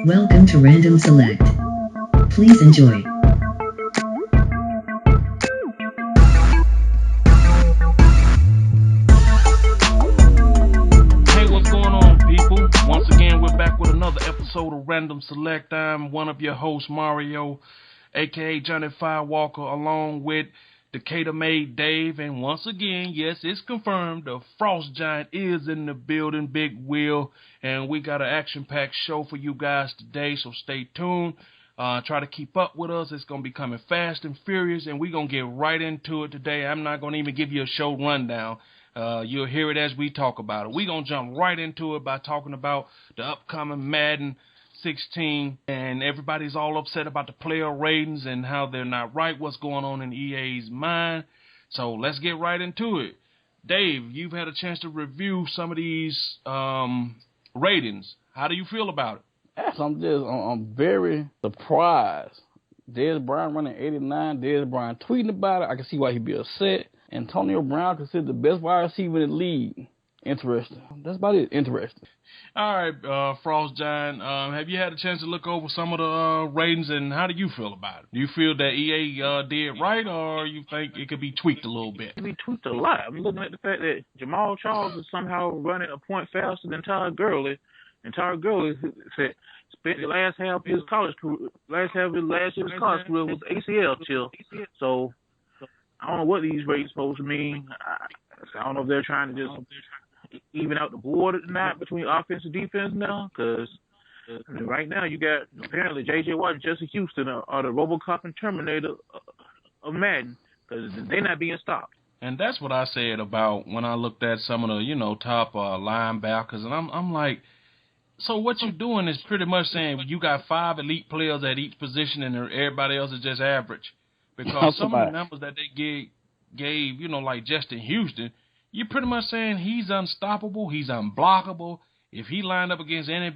Welcome to Random Select. Please enjoy. Hey, what's going on, people? Once again, we're back with another episode of Random Select. I'm one of your hosts, Mario, aka Johnny Firewalker, along with Decatur Made Dave. And once again, yes, it's confirmed, the Frost Giant is in the building, Big Will. And we got an action-packed show for you guys today, so stay tuned. Try to keep up with us. It's going to be coming fast and furious, and we're going to get right into it today. I'm not going to even give you a show rundown. You'll hear it as we talk about it. We're going to jump right into it by talking about the upcoming Madden 16, and everybody's all upset about the player ratings and how they're not right, what's going on in EA's mind. So let's get right into it. Dave, you've had a chance to review some of these ratings. How do you feel about it? Yes, I'm very surprised. Dez Bryant running 89. Dez Bryant tweeting about it. I can see why he'd be upset. Antonio Brown considered the best wide receiver in the league. Interesting. That's about it. Interesting. All right, Frost Giant, have you had a chance to look over some of the ratings, and how do you feel about it? Do you feel that EA did right, or you think it could be tweaked a little bit? It be tweaked a lot. I'm looking at the fact that Jamal Charles is somehow running a point faster than Todd Gurley, and Todd Gurley spent the last half of his college career, last year's college career was ACL chill. So I don't know what these ratings supposed to mean. I don't know if they're trying to just even out the board or not between offense and defense now, because right now you got apparently J.J. Watt and Jesse Houston are the RoboCop and Terminator of Madden, because they're not being stopped. And that's what I said about when I looked at some of the, top linebackers, and I'm like, so what you're doing is pretty much saying you got 5 elite players at each position and everybody else is just average. Because some of the numbers that they gave, like Justin Houston, you're pretty much saying he's unstoppable, he's unblockable. If he lined up against any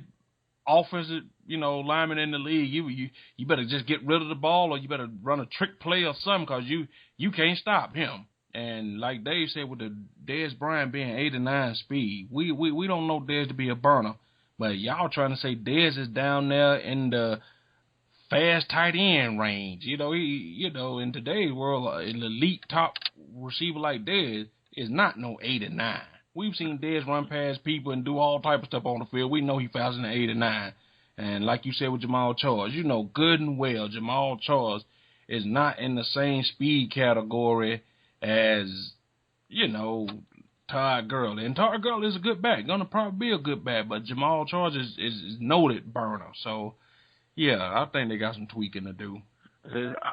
offensive, lineman in the league, you better just get rid of the ball, or you better run a trick play or something, because you can't stop him. And like Dave said, with the Dez Bryant being 89 speed, we don't know Dez to be a burner. But y'all trying to say Dez is down there in the fast tight end range. In today's world, an elite top receiver like Dez is not no 89. We've seen Dez run past people and do all type of stuff on the field. We know he faster than 89. And like you said with Jamal Charles, good and well, Jamal Charles is not in the same speed category as, Todd Gurley. And Todd Gurley is a good back. Gonna probably be a good back, but Jamal Charles is noted burner. So, yeah, I think they got some tweaking to do.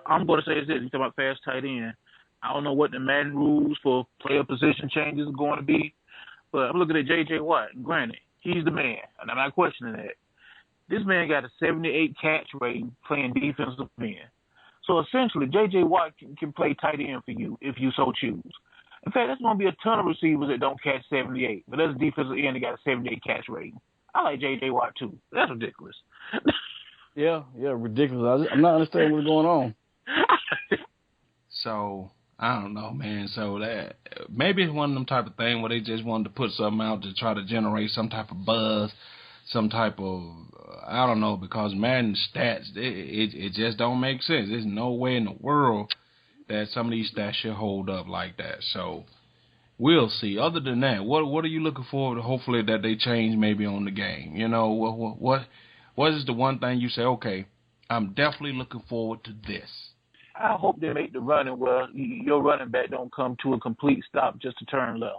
I'm going to say this. You talk about fast tight end. I don't know what the Madden rules for player position changes are going to be, but I'm looking at J.J. Watt. Granted, he's the man, and I'm not questioning that. This man got a 78 catch rating playing defensive end. So essentially, J.J. Watt can play tight end for you if you so choose. In fact, there's going to be a ton of receivers that don't catch 78, but there's a defensive end that got a 78 catch rating. I like J.J. Watt, too. That's ridiculous. Yeah, ridiculous. I'm not understanding what's going on. So, I don't know, man. So that maybe it's one of them type of thing where they just wanted to put something out to try to generate some type of buzz, some type of, I don't know, because Madden stats, it just don't make sense. There's no way in the world that some of these stats should hold up like that. So we'll see. Other than that, what are you looking for? Hopefully that they change maybe on the game. What is the one thing you say, okay, I'm definitely looking forward to this? I hope they make the running where your running back don't come to a complete stop just to turn left.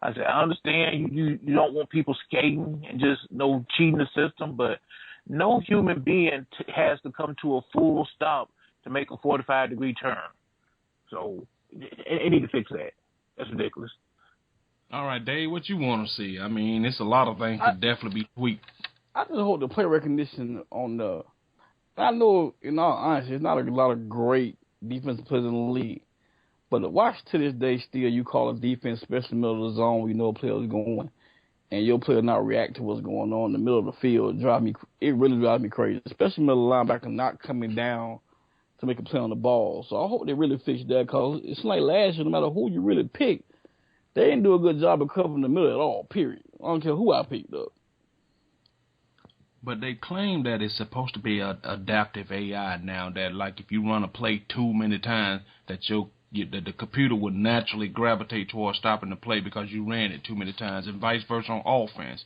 I said, I understand you don't want people skating and just no cheating the system, but no human being has to come to a full stop to make a 45-degree turn. So they need to fix that. That's ridiculous. All right, Dave, what you want to see? I mean, it's a lot of things could definitely be tweaked. I just hope the play recognition on the. I know, in all honesty, it's not a lot of great defensive players in the league. But watch to this day still, you call a defense, especially in the middle of the zone where you know a player is going, and your player not react to what's going on in the middle of the field. It really drives me crazy, especially middle linebacker not coming down to make a play on the ball. So I hope they really fix that, because it's like last year, no matter who you really pick, they didn't do a good job of covering the middle at all, period. I don't care who I picked up. But they claim that it's supposed to be a adaptive AI now. That like if you run a play too many times, that that the computer would naturally gravitate towards stopping the play because you ran it too many times, and vice versa on offense.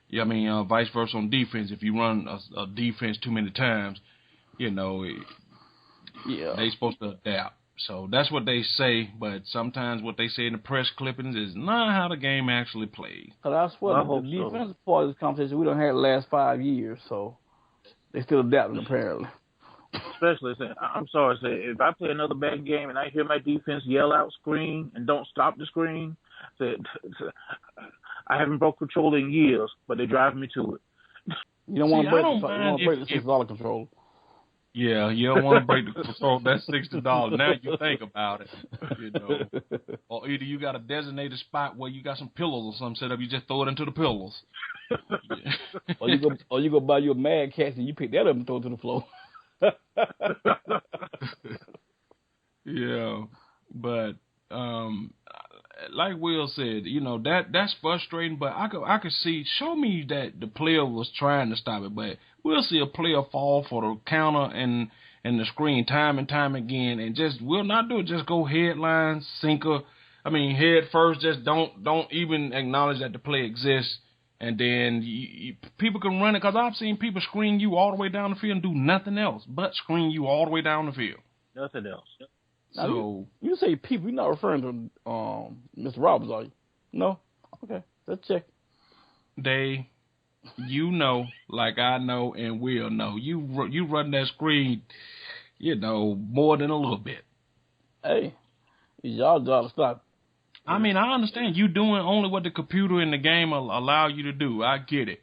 Yeah, I mean, vice versa on defense. If you run a defense too many times, you know, they supposed to adapt. So that's what they say, but sometimes what they say in the press clippings is not how the game actually plays. But I swear, Well, I the hope defensive part of this conversation, we don't have the last 5 years, so they still adapting apparently. Especially, I'm sorry, if I play another bad game and I hear my defense yell out, scream, and don't stop the scream, say, I haven't broke control in years, but they're driving me to it. You don't See, want to I break don't the mind $6 control. Yeah, you don't want to break the control. That's $60. Now you think about it, or either you got a designated spot where you got some pillows or something set up. You just throw it into the pillows. Or you go buy you a Mad Cat and you pick that up and throw it to the floor. Yeah, but like Will said, that's frustrating. But I could see. Show me that the player was trying to stop it, but we'll see a player fall for the counter and the screen time and time again, and just will not do it. Just go headline sinker. I mean, head first. Just don't even acknowledge that the play exists, and then people can run it. Because I've seen people screen you all the way down the field and do nothing else but screen you all the way down the field. Nothing else. Now, So you say people, you're not referring to Mr. Roberts, are you? No? Okay, let's check. Like I know and will know, you run that screen, more than a little bit. Hey, it's y'all job to stop. I mean, I understand you doing only what the computer in the game allow you to do. I get it.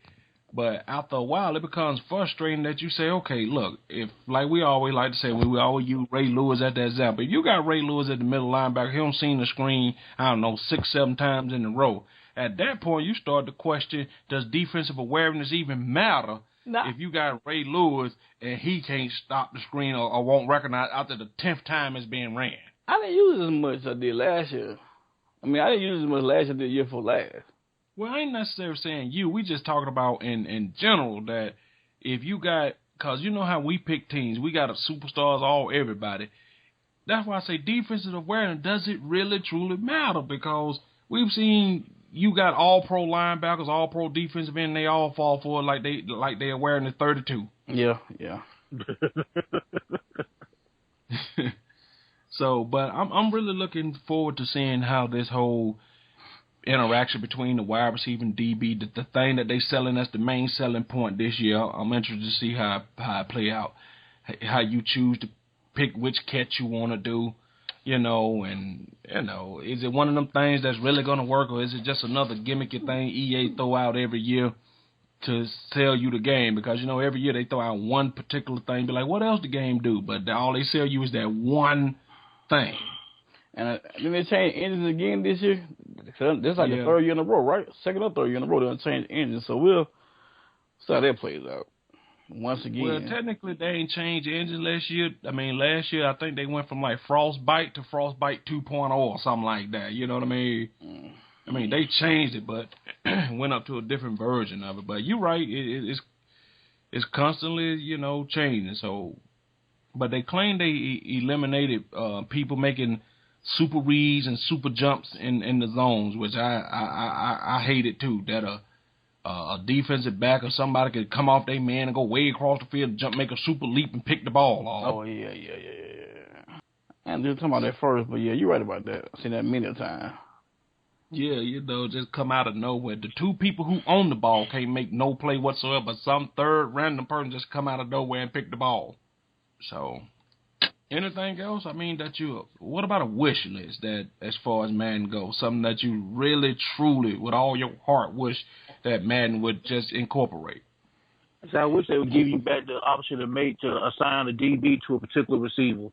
But after a while, it becomes frustrating that you say, okay, look, if, like we always like to say, we always use Ray Lewis as the example. If you got Ray Lewis at the middle linebacker, he don't see the screen, I don't know, 6, 7 times in a row. At that point, you start to question, does defensive awareness even matter if you got Ray Lewis and he can't stop the screen or won't recognize after the 10th time it's being ran? I didn't use it as much as I did last year. I mean, I didn't use it as much last year as I did the year before last. Well, I ain't necessarily saying you. We just talking about in general that if you got, because you know how we pick teams. We got superstars, all everybody. That's why I say defensive awareness, does it really truly matter? Because we've seen you got all-pro linebackers, all-pro defensive end, they all fall for it like they awareness 32. Yeah. So, but I'm really looking forward to seeing how this whole interaction between the wide receiver and DB, the thing that they selling as the main selling point this year. I'm interested to see how it play out, how you choose to pick which catch you want to do, is it one of them things that's really going to work, or is it just another gimmicky thing EA throw out every year to sell you the game? Because, every year they throw out one particular thing, be like, what else the game do? But all they sell you is that one thing. And then they changed engines again this year. This is like the third year in a row, right? Second or third year in a row they're changed engines. So we'll see how that plays out. Once again. Well, technically they ain't changed the engine last year. I mean, last year I think they went from like Frostbite to Frostbite 2.0 or something like that. You know what I mean? I mean, they changed it, but went up to a different version of it. But you're right, it's constantly, changing. So, but they claim they eliminated people making super reads and super jumps in the zones, which I hate it too. That a defensive back or somebody could come off their man and go way across the field and jump, make a super leap and pick the ball off. Oh yeah. And they're talking about that first, but yeah, you're right about that. I've seen that many times. Yeah, just come out of nowhere. The two people who own the ball can't make no play whatsoever, but some third random person just come out of nowhere and pick the ball. So, anything else? I mean, what about a wish list that, as far as Madden goes, something that you really, truly, with all your heart, wish that Madden would just incorporate? So I wish they would give you back the option to assign a DB to a particular receiver.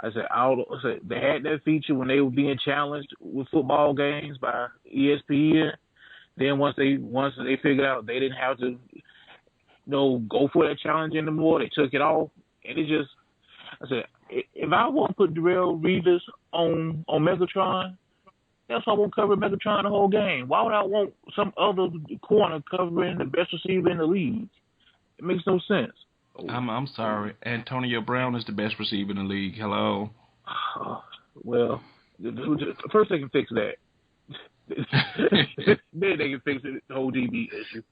I said they had that feature when they were being challenged with football games by ESPN. Then once they figured out they didn't have to, go for that challenge anymore, they took it off, and it just, I said, if I want to put Darrell Revis on Megatron, that's why I won't cover Megatron the whole game. Why would I want some other corner covering the best receiver in the league? It makes no sense. I'm sorry. Antonio Brown is the best receiver in the league. Hello. Well, first they can fix that. Then they can fix the whole DB issue.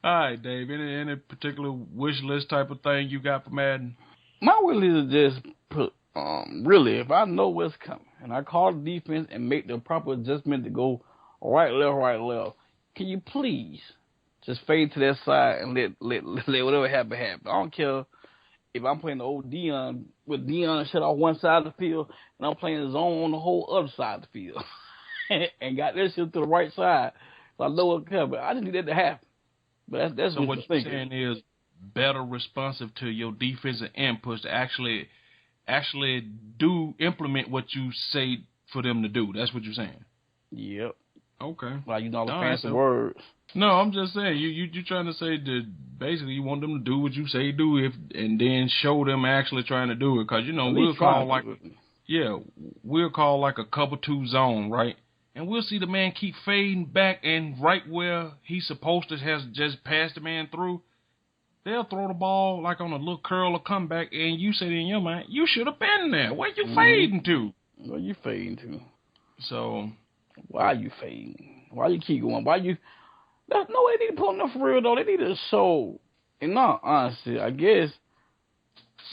All right, Dave. Any particular wish list type of thing you got for Madden? My will is just put, really, if I know what's coming and I call the defense and make the proper adjustment to go right, left, can you please just fade to that side and let whatever happen happen? I don't care if I'm playing the old Dion with Dion shut off one side of the field and I'm playing zone on the whole other side of the field and got that shit to the right side. So I know what's coming. I just need that to happen. But that's so what you're you're saying is better responsive to your defensive inputs to actually do implement what you say for them to do. That's what you're saying. Yep. Okay. Like all the All fancy right, words. No, I'm just saying you trying to say that basically you want them to do what you say do and then show them actually trying to do it because we'll call like a cover two zone, right? And we'll see the man keep fading back and right where he's supposed to has just passed the man through. They'll throw the ball like on a little curl or comeback, and you say in your mind, you should have been there. Where you fading to? Where you fading to? So why are you fading? Why you keep going? Why you? No, they need to put enough for real though. They need to show. In all honesty, I guess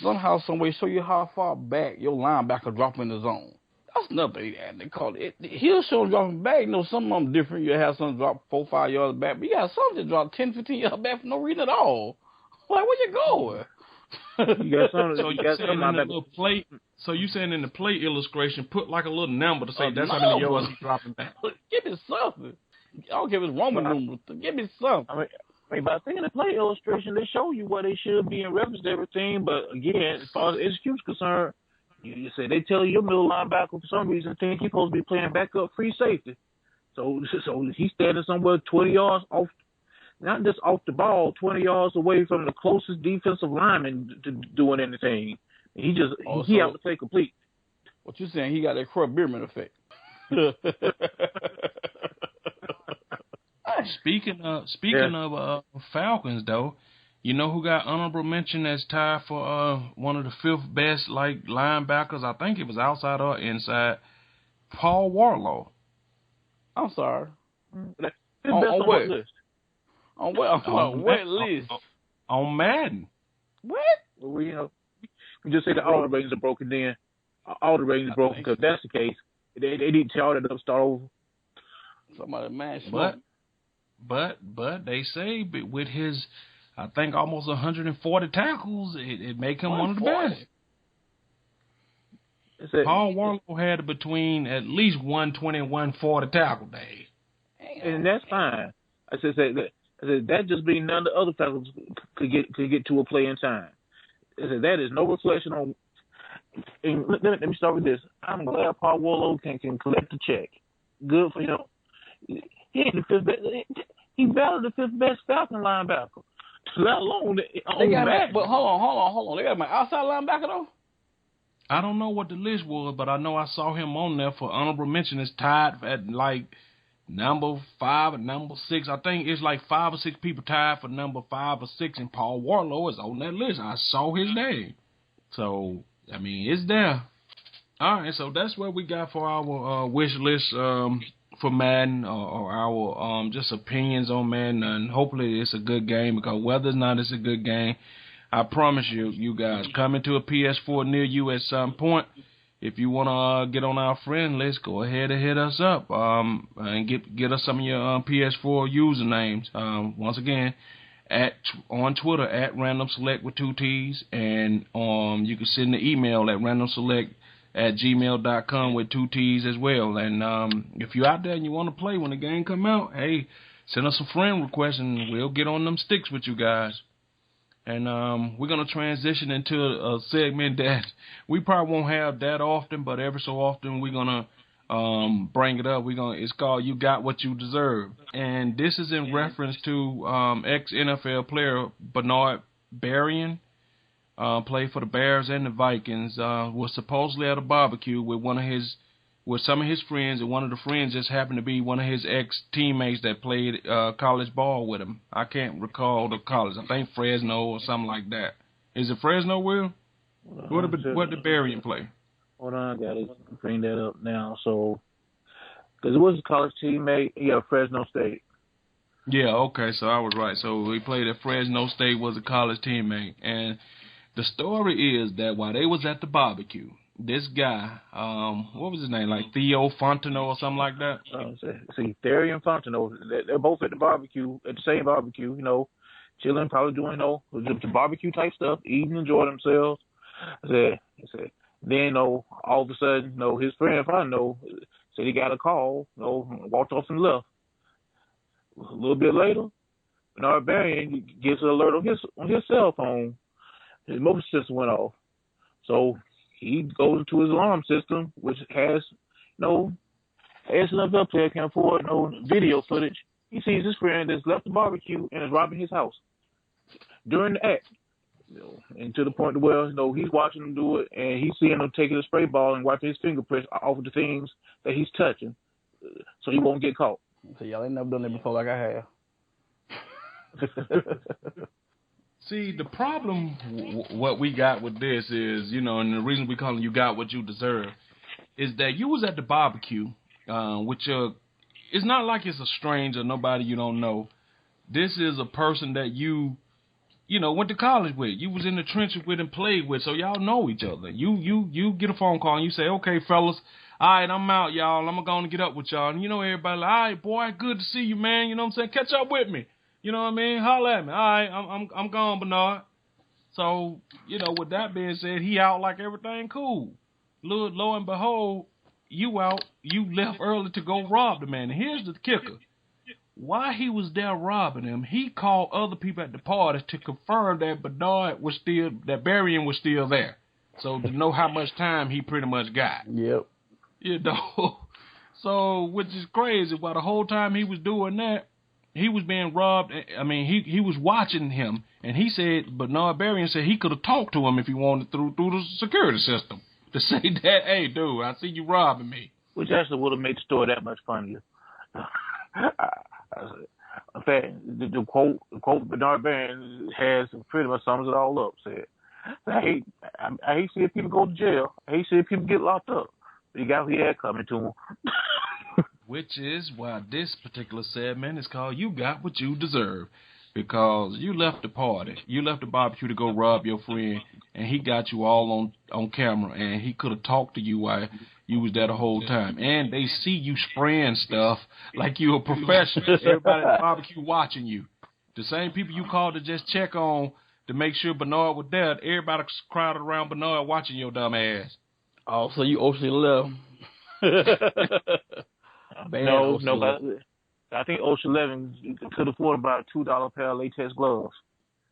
somehow, some way, show you how far back your linebacker drop in the zone. That's nothing. They call it. He'll show them dropping back. Some of them different. You have some drop 4-5 yards back, but you got some that drop 10-15 yards back for no reason at all. Like, where you going? You got some. So you saying in the little plate? So you saying in the plate illustration, put like a little number to say that's how many yards he's dropping back. Give me something. I don't care if it's Roman numerals. Give me something. I mean, by thinking the play illustration, they show you where they should be in reference to everything. But again, as far as execution concerned, you say they tell you your middle linebacker for some reason think he's supposed to be playing backup free safety. So he's standing somewhere 20 yards off, not just off the ball, 20 yards away from the closest defensive lineman to doing anything. He out to play complete. What you saying? He got that Crub Bierman effect. Speaking of Falcons though, you know who got honorable mention as tied for one of the fifth best like linebackers? I think it was outside or inside. Paul Warlow. I'm sorry. On what list? On what list? On Madden. What? Well, we just say that all the ratings are broken. Then all the ratings are broken because that's the case. They need to tear that up, start over. Somebody mashed But they say with his, I think almost 140 tackles, it make him one of the best. Paul Warlow had between at least 120 and 140 tackle days. And that's fine. I said that just means none of the other tackles could get to a play in time. I said that is no reflection on. And let me start with this. I'm glad Paul Warlow can collect the check. Good for him. He ain't the fifth best. He battled the fifth best Falcon linebacker. Let alone they got him. But hold on. They got my outside linebacker though. I don't know what the list was, but I know I saw him on there for honorable mention. It's tied at like number 5 and number 6. I think it's like 5 or 6 people tied for number 5 or 6, and Paul Warlow is on that list. I saw his name. So, I mean, it's there. All right, so that's what we got for our wish list for Madden or our just opinions on Madden. And hopefully it's a good game because whether or not it's a good game, I promise you guys, coming to a PS4 near you at some point. If you want to get on our friend list, go ahead and hit us up and get us some of your PS4 usernames. Once again, on Twitter at randomselectt with 2 T's, and you can send the email at randomselectt@gmail.com with 2 T's as well. And if you're out there and you want to play when the game come out, hey, send us a friend request and we'll get on them sticks with you guys. And we're going to transition into a segment that we probably won't have that often, but every so often we're going to bring it up. It's called You Got What You Deserve. And this is in reference to ex-NFL player Bernard Berrien, played for the Bears and the Vikings, was supposedly at a barbecue with one of his with some of his friends, and one of the friends just happened to be one of his ex-teammates that played college ball with him. I can't recall the college. I think Fresno or something like that. Is it Fresno, Will? What did Berrien play? Hold on, I gotta bring that up now. So, because it was a college teammate, Fresno State. Yeah, okay, so I was right. So he played at Fresno State, was a college teammate. And the story is that while they was at the barbecue, this guy, what was his name, like Theo Fontenot or something like that? See, Theory and Fontenot, they're both at the barbecue, at the same barbecue, chilling, probably doing, the barbecue type stuff, eating, enjoying themselves. I said, then, all of a sudden, his friend Fontenot said he got a call, walked off and left. A little bit later, Bernard Berrien gets an alert on his cell phone. His motor system went off. So he goes into his alarm system, which has no NFL player can afford no video footage. He sees his friend that's left the barbecue and is robbing his house during the act. And to the point where he's watching him do it, and he's seeing him taking a spray ball and wiping his fingerprints off of the things that he's touching, so he won't get caught. So y'all ain't never done that before like I have. See, the problem, what we got with this is, and the reason we call it "You Got What You Deserve," is that you was at the barbecue, with it's not like it's a stranger, nobody you don't know. This is a person that you went to college with. You was in the trenches with and played with, so y'all know each other. You get a phone call and you say, okay, fellas, all right, I'm out, y'all. I'm going to get up with y'all. And everybody like, all right, boy, good to see you, man. You know what I'm saying? Catch up with me. You know what I mean? Holler at me. All right, I'm gone, Bernard. So, with that being said, he out like everything cool. Lo and behold, you out. You left early to go rob the man. And here's the kicker. While he was there robbing him, he called other people at the party to confirm that Berrien was still there. So to know how much time he pretty much got. Yep. So, which is crazy. While the whole time he was doing that, he was being robbed. I mean, he was watching him, and he said, Bernard Berrien said he could have talked to him if he wanted through the security system to say that, hey, dude, I see you robbing me. Which actually would have made the story that much funnier. In fact, the quote Bernard Berrien has pretty much sums it all up. Said, I hate seeing people go to jail. I hate seeing people get locked up. But he got what he had coming to him. Which is why this particular segment is called You Got What You Deserve. Because you left the party. You left the barbecue to go rob your friend, and he got you all on camera, and he could have talked to you while you was there the whole time. And they see you spraying stuff like you a professional. Everybody at the barbecue watching you. The same people you called to just check on to make sure Bernard was there, everybody crowded around Bernard watching your dumb ass. Oh, so you OC left. No, I think Ocean 11 could afford about a $2 pair of latex gloves.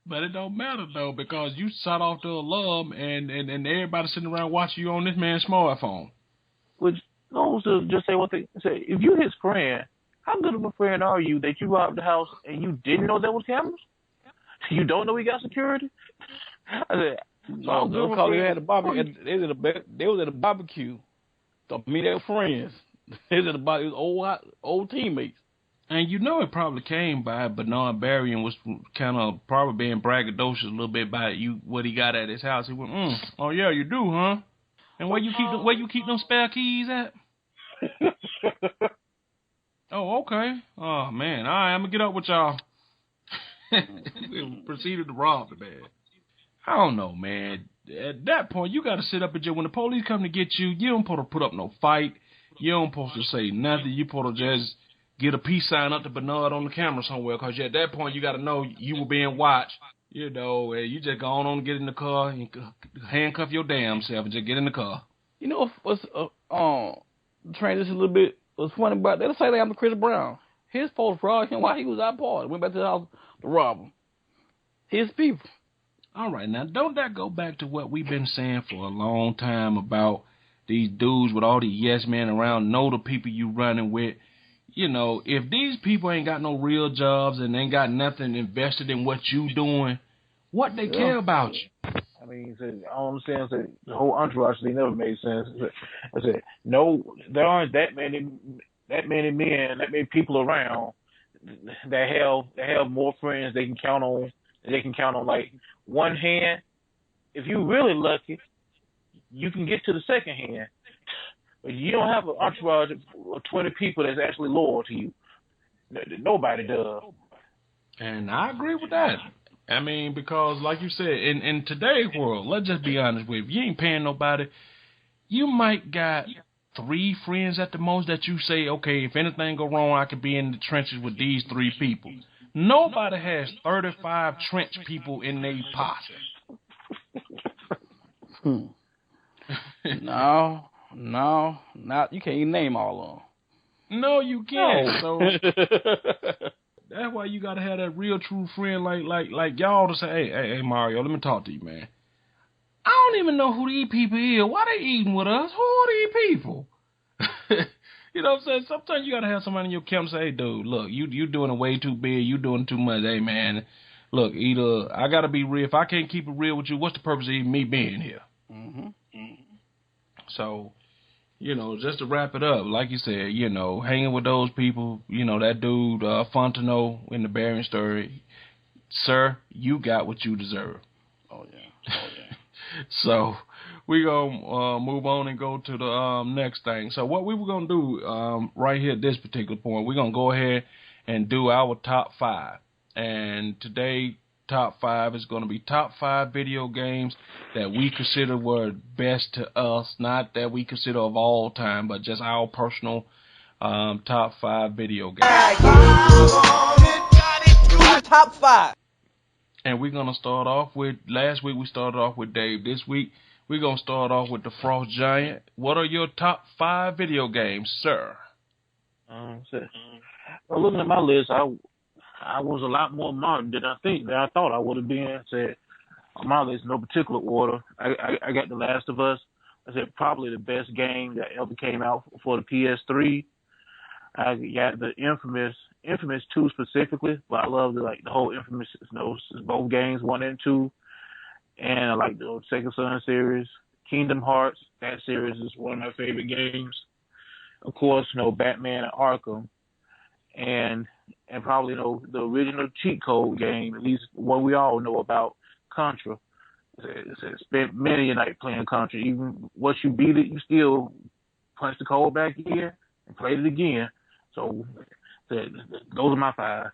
But it don't matter, though, because you shot off the alarm and everybody sitting around watching you on this man's smartphone. Which goes to just say what they say. If you his friend, how good of a friend are you that you robbed the house and you didn't know there was cameras? You don't know he got security? I said, no, because they had a barbecue. They was at a barbecue. To meet their friends. They was at the barbecue. Old teammates. And it probably came by Bernard Berrien was kind of probably being braggadocious a little bit about what he got at his house. He went, oh yeah, you do, huh? And where you keep them spare keys at? Oh, okay. Oh man, all right, I'm gonna get up with y'all. We proceeded to rob the man. I don't know, man. At that point, you gotta sit up and when the police come to get you, you don't supposed to put up no fight. You don't supposed to say nothing. You supposed to just get a peace sign up to Bernard on the camera somewhere, because at that point you got to know you were being watched, and you just go on and get in the car and handcuff your damn self and just get in the car. What's transition a little bit was funny about that? Let's say they happened to Chris Brown. His folks robbed him while he was out partying. Went back to the house to rob him. His people. All right, now don't that go back to what we've been saying for a long time about these dudes with all the yes men around, know the people you running with. If these people ain't got no real jobs and ain't got nothing invested in what you doing, what they care about you? mean, I don't understand. The whole entourage thing never made sense. I said, no, there aren't that many men, that many people around that have more friends they can count on. They can count on like one hand. If you're really lucky, you can get to the second hand. But you don't have an entourage of 20 people that's actually loyal to you. Nobody does. And I agree with that. I mean, because like you said, in today's world, let's just be honest with you. You ain't paying nobody. You might got 3 friends at the most that you say, okay, if anything go wrong, I could be in the trenches with these 3 people. Nobody has 35 trench people in their posse. No, not you can't even name all of them. No, you can't. No. So that's why you gotta have that real true friend like y'all to say, hey Mario, let me talk to you, man. I don't even know who these people is. Why they eating with us? Who are these people? You know what I'm saying? Sometimes you gotta have somebody in your camp say, hey dude, look, you doing it way too big, you doing too much. Hey man, look, either I gotta be real. If I can't keep it real with you, what's the purpose of even me being here? So, you know, just to wrap it up, like you said, you know, hanging with those people, you know, that dude, Fontenot in the Barron story, sir, you got what you deserve. Oh, yeah. So, we gonna move on and go to the next thing. So, what we were gonna do right here at this particular point, we're gonna go ahead and do our top 5. And today, top 5 is going to be top 5 video games that we consider were best to us, not that we consider of all time, but just our personal top 5 video games. Top 5. And we're going to start off with, last week we started off with Dave. This week we're going to start off with the Frost Giant. What are your top 5 video games, sir? Looking at my list, I was a lot more modern than I thought I would have been. Said on my list, no particular order. I got The Last of Us. I said probably the best game that ever came out for the PS3. I got the Infamous 2 specifically, but I love the whole Infamous, both games 1 and 2, and I like the Sega Son series. Kingdom Hearts, that series is one of my favorite games. Of course, Batman and Arkham, and probably the original cheat code game, at least one we all know about, Contra. Spent many a night playing Contra. Even once you beat it, you still punch the code back in and play it again. So those are my 5.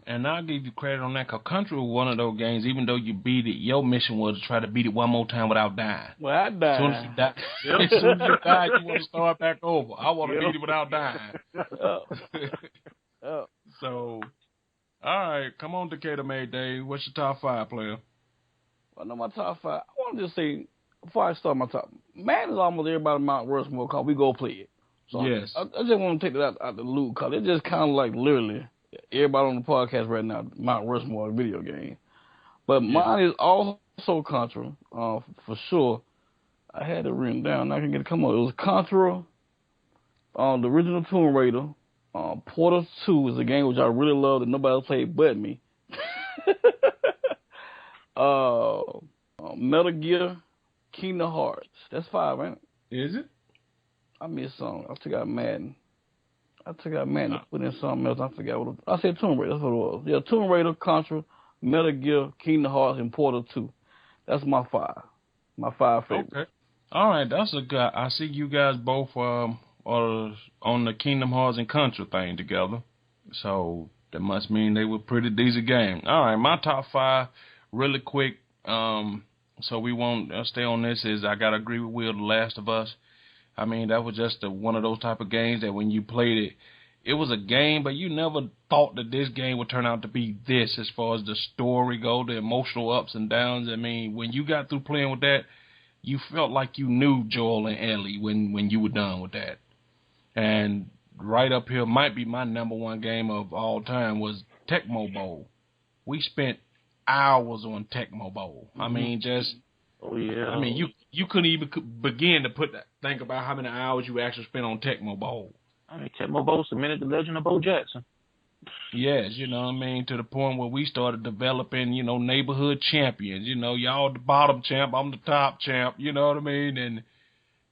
And I'll give you credit on that, because Contra was one of those games, even though you beat it, your mission was to try to beat it one more time without dying. Well, I died. As soon as you die, you want to start back over. I want to beat it without dying. So, all right, come on, Decatur May Day. What's your top 5, player? Well, no, my top 5. I want to just say, before I start my top, man is almost everybody Mount Rushmore because we go play it. So yes. I just want to take that out the loop because it's just kind of like literally everybody on the podcast right now, Mount Rushmore video game. But mine is also Contra, for sure. I had it written down. I can get it. Come on. It was Contra, the original Tomb Raider. Portal 2 is a game which I really love that nobody else played but me. Metal Gear, Kingdom Hearts. That's 5, ain't it? Is it? I missed something. I took out Madden. To put in something else. I forgot what I said. Tomb Raider. That's what it was. Yeah, Tomb Raider, Contra, Metal Gear, Kingdom Hearts, and Portal 2. That's my 5. My 5 favorites. Okay. All right, that's a good. I see you guys both are on the Kingdom Hearts and Contra thing together. So that must mean they were pretty decent games. All right, my top 5, really quick. So we won't stay on this. Is I gotta agree with Will. The Last of Us. I mean, that was just one of those type of games that when you played it, it was a game, but you never thought that this game would turn out to be this as far as the story go, the emotional ups and downs. I mean, when you got through playing with that, you felt like you knew Joel and Ellie when you were done with that. And right up here might be my number 1 game of all time was Tecmo Bowl. We spent hours on Tecmo Bowl. I mean, just... Oh, yeah. I mean, you couldn't even begin to think about how many hours you actually spent on Tecmo Bowl. I mean, Tecmo Bowl cemented the legend of Bo Jackson. Yes, you know what I mean, to the point where we started developing, neighborhood champions. Y'all the bottom champ, I'm the top champ, you know what I mean? And,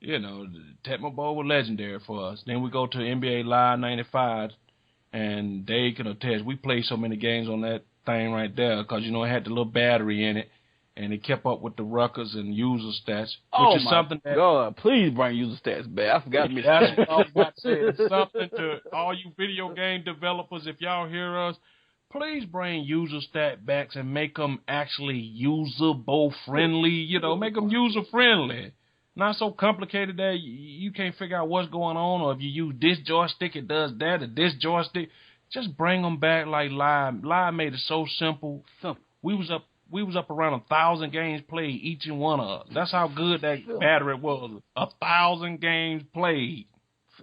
the Tecmo Bowl was legendary for us. Then we go to NBA Live 95, and they can attest. We played so many games on that thing right there because, it had the little battery in it, and it kept up with the ruckers and user stats, which is something that... God, please bring user stats back. I forgot to mention That's what I was about to say. It's something to all you video game developers, if y'all hear us, please bring user stat backs and make them actually usable friendly. Make them user friendly. Not so complicated that you can't figure out what's going on, or if you use this joystick, it does that, or this joystick. Just bring them back like Live. Live made it so simple. We was up around 1,000 games played, each and one of us. That's how good that battery was. 1,000 games played.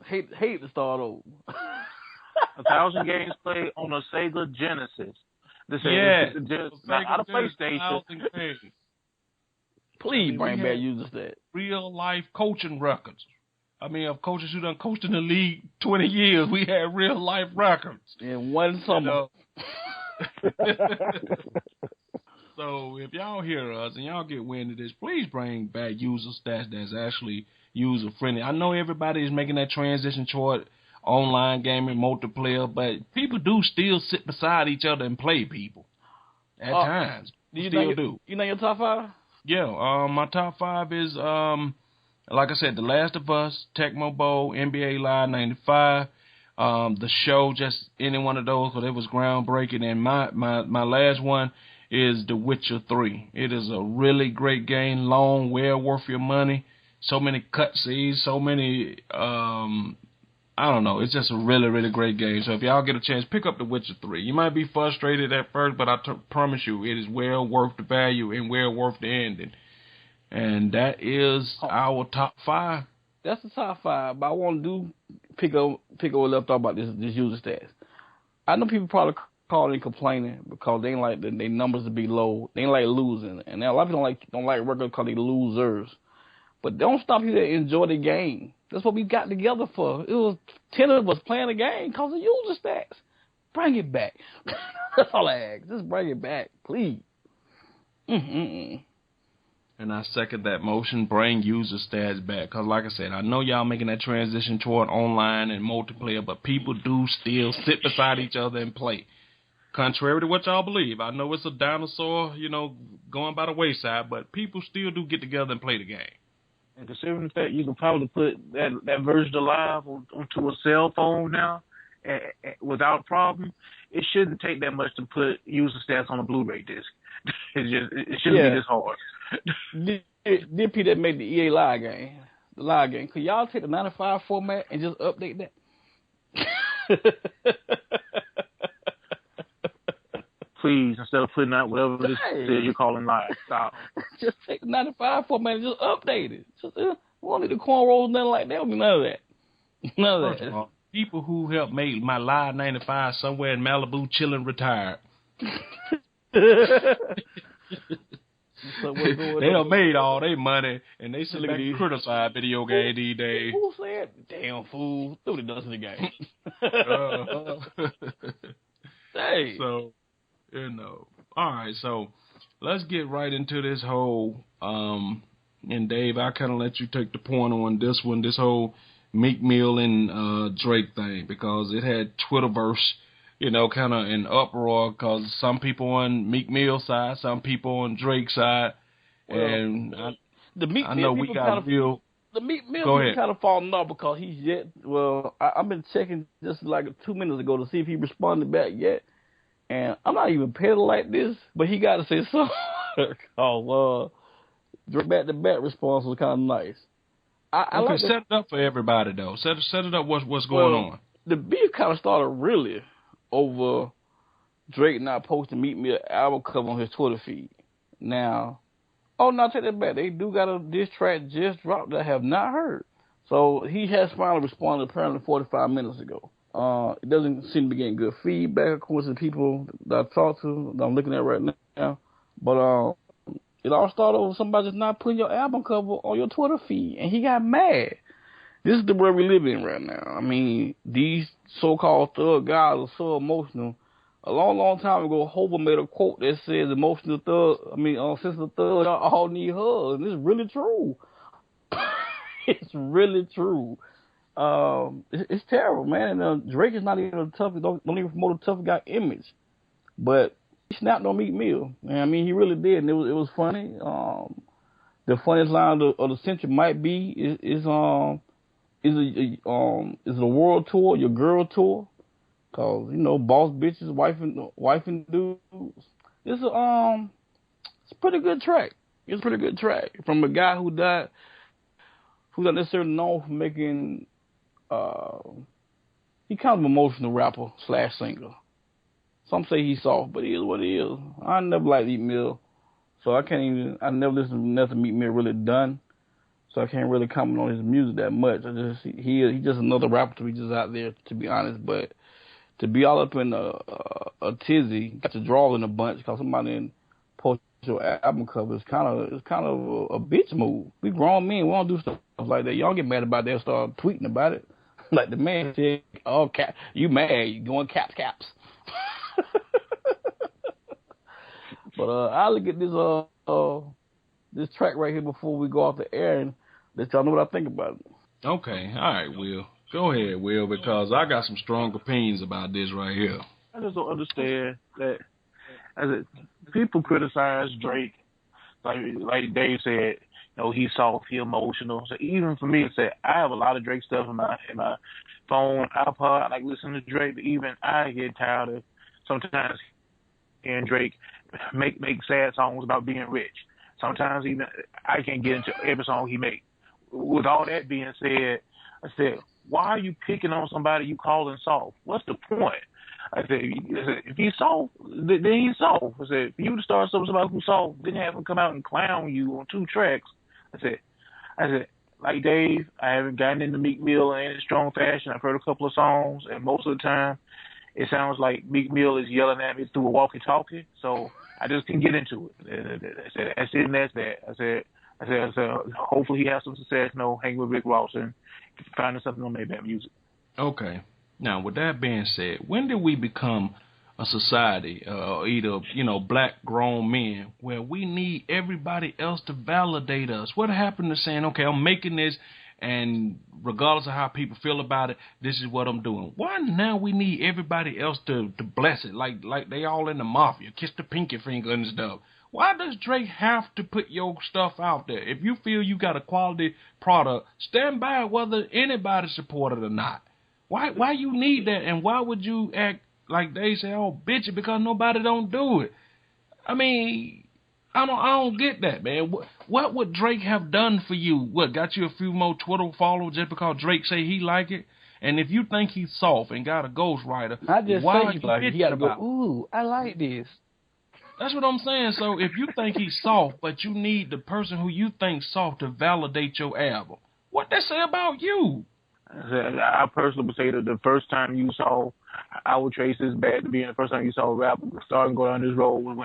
Hate to start over. 1,000 games played on a Sega Genesis. Not a PlayStation. Please bring back user stats. Real life coaching records. I mean, of coaches who done coached in the league 20 years, we had real life records. In one summer. So if y'all hear us and y'all get wind of this, please bring back user stats that's actually user friendly. I know everybody is making that transition toward online gaming, multiplayer, but people do still sit beside each other and play people at times. You do. You know your top 5? Yeah, my top 5 is, like I said, The Last of Us, Tecmo Bowl, NBA Live 95, the show, just any one of those, because it was groundbreaking. And my last one is The Witcher 3. It is a really great game, long, well worth your money. So many cutscenes, so many, I don't know. It's just a really, really great game. So if y'all get a chance, pick up The Witcher 3. You might be frustrated at first, but I promise you, it is well worth the value and well worth the ending. And that is our top 5. That's the top 5, but I want to pick up what left off about this user stats. I know people probably calling and complaining because they ain't like their numbers to be low. They ain't like losing, and a lot of people don't like regular because they losers. But don't stop you to enjoy the game. That's what we got together for. It was 10 of us playing the game because of user stats. Bring it back. That's all I ask. Just bring it back, please. And I second that motion. Bring user stats back. Because like I said, I know y'all making that transition toward online and multiplayer, but people do still sit beside each other and play. Contrary to what y'all believe. I know it's a dinosaur, going by the wayside, but people still do get together and play the game. And considering the fact you can probably put that version of Live onto a cell phone now without problem, it shouldn't take that much to put user stats on a Blu-ray disc. It shouldn't be this hard. DP that made the EA Live game, could y'all take the 95 format and just update that? Please, instead of putting out whatever this says you're calling Live, stop. Just take the 95 format and just update it. Just we don't need the cornrows, nothing like that. Don't be none of that. None of that. People who helped make my Live 95 somewhere in Malibu chilling retired. So they done made all their money, and they sit back and criticize video game these days. Who said, damn fool, do what he does in the game. Hey. So, all right, so let's get right into this whole, and Dave, I kind of let you take the point on this one, this whole Meek Mill and Drake thing, because it had Twitterverse, kind of in uproar, because some people on Meek Mill's side, some people on Drake's side, and I know we got real. The Meek Mill kind of falling off because he's yet. Well, I've been checking just like 2 minutes ago to see if he responded back yet. And I'm not even petty like this, but he got to say something. Drake back-to-back response was kind of nice. I like set it up for everybody though. Set it up. What's going on? The beef kind of started really over Drake not posting Meek Mill album cover on his Twitter feed. Now, take that back. They do got a diss track just dropped that I have not heard. So he has finally responded apparently 45 minutes ago. It doesn't seem to be getting good feedback, of course, to the people that I talk to, that I'm looking at right now. But it all started with somebody just not putting your album cover on your Twitter feed, and he got mad. This is the world we live in right now. I mean, these so-called thug guys are so emotional. A long, long time ago, Hova made a quote that says, sensitive thugs all need hugs. And it's really true. It's really true. It's terrible, man. And Drake is not even a tough, don't even promote a tough guy image. But he snapped on Meek Mill. And I mean, he really did. And it was funny. The funniest line of the century might be is it a world tour, your girl tour? Cause boss bitches, wife and dudes. It's it's a pretty good track. It's a pretty good track from a guy who's not necessarily known for making. He kind of an emotional rapper / singer. Some say he's soft, but he is what he is. I never liked Meek Mill, so I never listened to nothing Meek Mill really done. So I can't really comment on his music that much. He's just another rapper to be just out there, to be honest. But to be all up in a tizzy, got your draw in a bunch because somebody didn't post your album cover. It's kind of a bitch move. We grown men, we don't do stuff like that. Y'all get mad about that, start tweeting about it. Like the man said, "Oh, cap, you mad? You going caps?" But I'll look at this track right here before we go off the air and let y'all know what I think about it. Okay, all right, Will. Go ahead, Will, because I got some strong opinions about this right here. I just don't understand that people criticize Drake, like Dave said, he's soft, he emotional. So even for me, I have a lot of Drake stuff in my phone, iPod. I like listening to Drake, but even I get tired of sometimes hearing Drake make sad songs about being rich. Sometimes even I can't get into every song he makes. With all that being said, I said, why are you picking on somebody you calling soft? What's the point? I said, if he's soft, then he's soft. I said, for you to start somebody who's soft, then have him come out and clown you on 2 tracks. I said, like Dave, I haven't gotten into Meek Mill in any strong fashion. I've heard a couple of songs, and most of the time, it sounds like Meek Mill is yelling at me through a walkie-talkie. So I just can't get into it. I said, that's it and that's that. I said, hopefully he has some success, hanging with Rick Ross and finding something on Maybach Music. Okay. Now, with that being said, when did we become a society, either, black grown men, where we need everybody else to validate us? What happened to saying, okay, I'm making this, and regardless of how people feel about it, this is what I'm doing? Why now we need everybody else to bless it, like they all in the mafia, kiss the pinky finger and stuff? Why does Drake have to put your stuff out there? If you feel you got a quality product, stand by it whether anybody support it or not. Why you need that, and why would you act like they say, oh, bitch, it because nobody don't do it? I mean, I don't get that, man. What would Drake have done for you? What, got you a few more Twitter followers just because Drake say he like it? And if you think he's soft and got a ghostwriter, why are you bitching He got to go, about? ooh, I like this. That's what I'm saying. So if you think he's soft, but you need the person who you think soft to validate your album, what that say about you? I personally would say that the first time you saw I would trace this back to being the first time you saw rap starting to go down this road was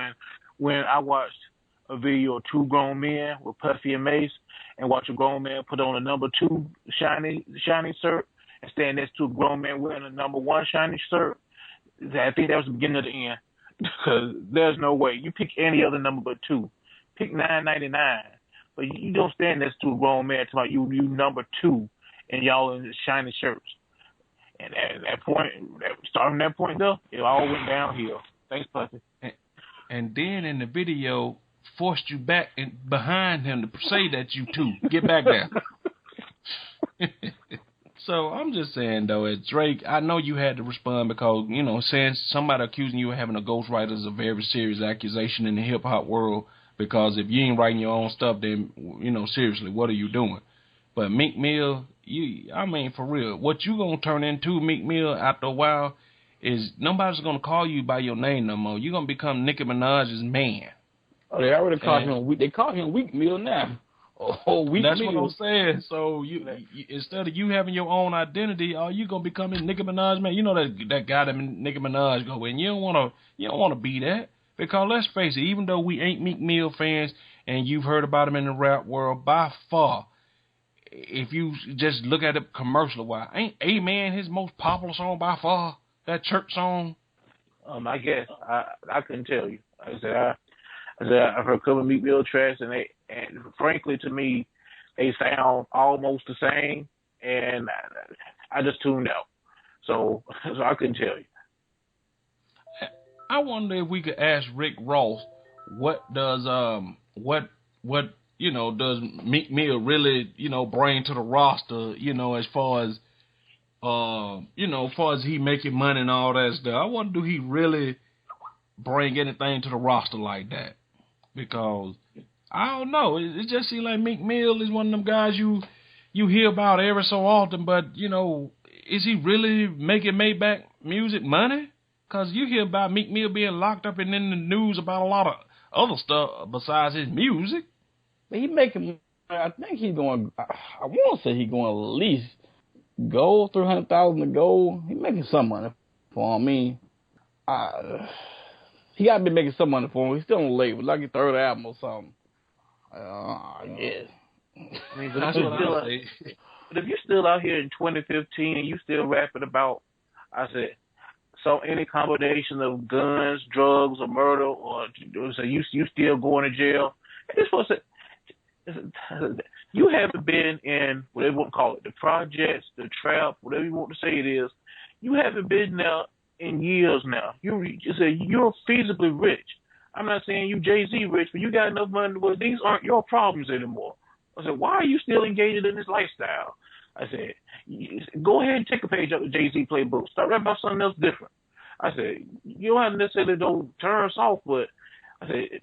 when I watched a video of 2 grown men with Puffy and Mace and watch a grown man put on a number 2 shiny shirt and stand next to a grown man wearing a number 1 shiny shirt. I think that was the beginning of the end. Because there's no way. You pick any other number but 2. Pick 999. But you don't stand next to a grown man talking about you number 2 and y'all in shiny shirts. And at that point, starting that point though, it all went downhill. Thanks, Puffy. And then in the video, forced you back and behind him to say that you 2. Get back there. So I'm just saying though, as Drake, I know you had to respond because, saying somebody accusing you of having a ghostwriter is a very serious accusation in the hip hop world. Because if you ain't writing your own stuff, then, seriously, what are you doing? But Meek Mill, for real, what you gonna turn into, Meek Mill, after a while, is nobody's gonna call you by your name no more. You're gonna become Nicki Minaj's man. Oh, they already call him. They call him Weak Mill now. Oh, Weak That's Mill. what I'm saying. So you instead of you having your own identity, you gonna become a Nicki Minaj man. You know that guy that Nicki Minaj go in. You don't wanna be that, because let's face it, even though we ain't Meek Mill fans and you've heard about him in the rap world, by far if you just look at it commercially wise, ain't Amen his most popular song by far? That church song. I guess I couldn't tell you. I've heard a couple of Meek Mill tracks, and frankly, to me, they sound almost the same, and I just tuned out. So I couldn't tell you. I wonder if we could ask Rick Ross what does what does Meek Mill really bring to the roster, as far as as far as he making money and all that stuff. I wonder, do he really bring anything to the roster like that? Because I don't know. It just seems like Meek Mill is one of them guys you hear about every so often, but is he really making Maybach music money? Because you hear about Meek Mill being locked up and in the news about a lot of other stuff besides his music. But he making. I think he's going. I want to say he's going at least gold, 300,000 to gold. He's making some money for him. I mean, he got to be making some money for him. He's still on the label, like his third album or something. I guess. I mean, but if you're still out here in 2015 and you still rapping about, I said, so any combination of guns, drugs, or murder, or so you still going to jail. And this was you haven't been in whatever you want to call it, the projects, the trap, whatever you want to say it is. You haven't been there in years now. You're feasibly rich. I'm not saying you Jay-Z rich, but you got enough money where these aren't your problems anymore. I said, why are you still engaged in this lifestyle? I said, go ahead and take a page out of the Jay-Z playbook. Start rapping about something else different. I said, you don't have to necessarily don't turn us off, but I said,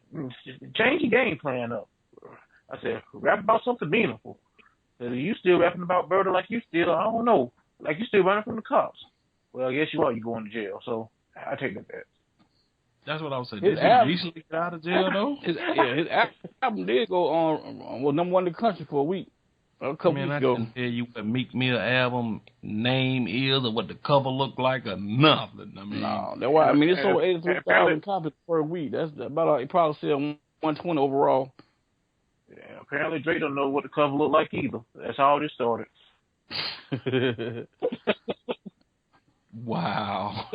change your game plan up. I said, rap about something meaningful. I said, you still rapping about murder like you still, I don't know, like you still running from the cops. Well, I guess you are. You're going to jail. So I take that back. That's what I was saying. Did he recently get out of jail, though? His album did go on, well, #1 in the country for a week. A couple weeks ago. I can't tell you what Meek Mill album name is or what the cover look like or nothing. I mean, no, that's why. I mean, it's sold 83,000 copies per week. That's about it. Probably sell 120 overall. Yeah, apparently Drake don't know what the cover look like either. That's how this started. Wow.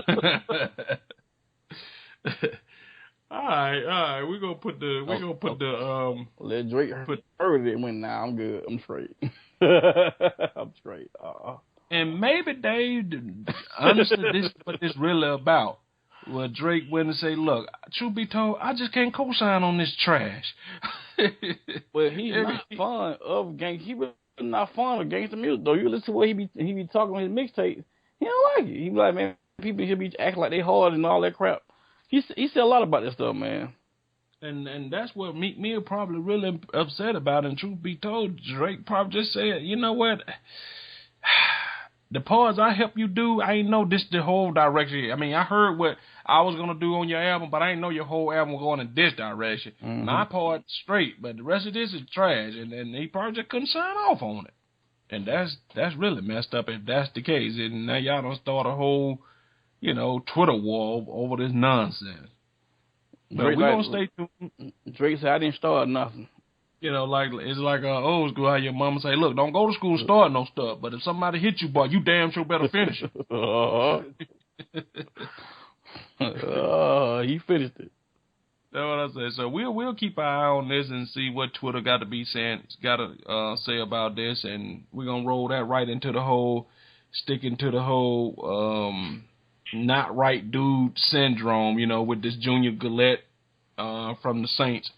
All right. We're gonna put the let Drake heard it when now I'm good. I'm straight. I'm straight. And maybe Dave, honestly, this is what this really about. Well, Drake went and say, "Look, truth be told, I just can't co-sign on this trash." Well, he's not fond of gang. He was not fond of gangster music though. You listen to what he be talking on his mixtape. He don't like it. He be like, man, people here be acting like they hard and all that crap. He said a lot about this stuff, man. And that's what Meek Mill probably really upset about. And truth be told, Drake probably just said, you know what? The parts I help you do, I ain't know this the whole direction. I mean, I heard what I was going to do on your album, but I ain't know your whole album was going in this direction. Mm-hmm. My part straight, but the rest of this is trash. And he probably just couldn't sign off on it. And that's really messed up if that's the case. And now y'all don't start a whole, Twitter war over this nonsense. But we're going to stay tuned. Drake said, I didn't start nothing. Like it's like old school, how your mama say, look, don't go to school and start no stuff. But if somebody hit you, boy, you damn sure better finish it. He finished it. That's what I said. So we'll keep an eye on this and see what Twitter got to say about this, and we're gonna roll that right into the whole, sticking to the whole not right dude syndrome. With this Junior Gillette from the Saints,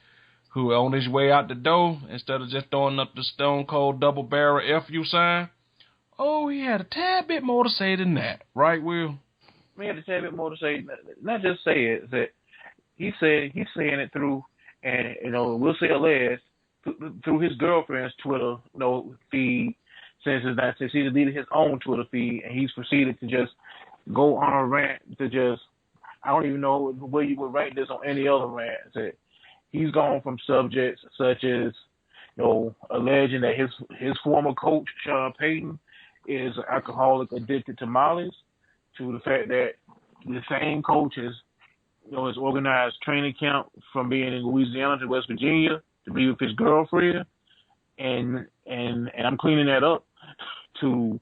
who on his way out the door, instead of just throwing up the Stone Cold double barrel FU sign, he had a tad bit more to say than that, right, Will? He had a tad bit more to say. Not just say it, that he said he's saying it through, and we'll say it last, through his girlfriend's Twitter feed, since he deleted his own Twitter feed, and he's proceeded to just go on a rant to just, I don't even know where you would rank this on any other rant. That he's gone from subjects such as, alleging that his former coach, Sean Payton, is an alcoholic addicted to Molly's, to the fact that the same coach has organized training camp from being in Louisiana to West Virginia to be with his girlfriend. and I'm cleaning that up to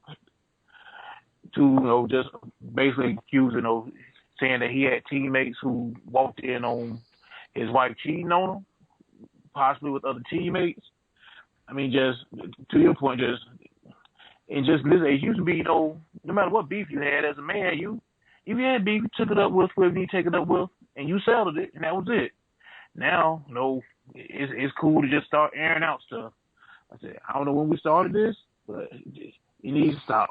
just basically accusing saying that he had teammates who walked in on his wife cheating on him, possibly with other teammates. I mean, just to your point, just this age used to be, no matter what beef you had as a man, if you had beef, you took it up with whoever you take it up with, and you settled it, and that was it. Now, it's cool to just start airing out stuff. I said, I don't know when we started this, but it needs to stop.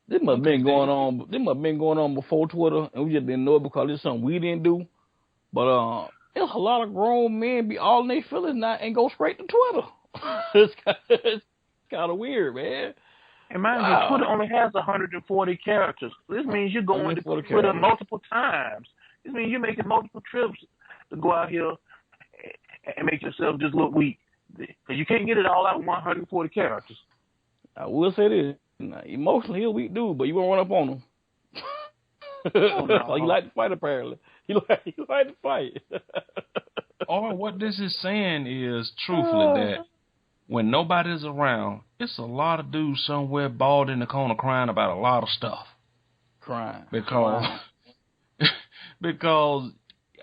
This must have been going on. This must have been going on before Twitter, and we just didn't know it because it's something we didn't do. But there's a lot of grown men be all in their feelings now and go straight to Twitter. It's kind of weird, man. And mind you, Twitter only has 140 characters. This means you're going to Twitter multiple times. This means you're making multiple trips to go out here and make yourself just look weak. Because you can't get it all out in 140 characters. I will say this. Emotionally, he's a weak dude, but you won't run up on him. Oh, no. He like to fight, apparently. He like to fight. Or what this is saying is, truthfully, that when nobody's around, it's a lot of dudes somewhere bald in the corner crying about a lot of stuff. Crying. Because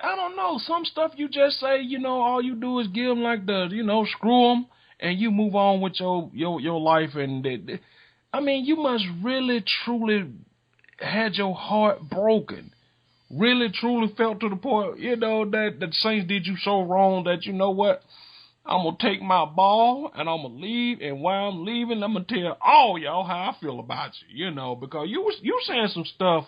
I don't know, some stuff you just say, all you do is give them like the, screw them, and you move on with your life. And I mean, you must really, truly had your heart broken. Really, truly felt to the point, that the Saints did you so wrong that, you know what, I'm going to take my ball and I'm going to leave. And while I'm leaving, I'm going to tell all y'all how I feel about you, because you saying some stuff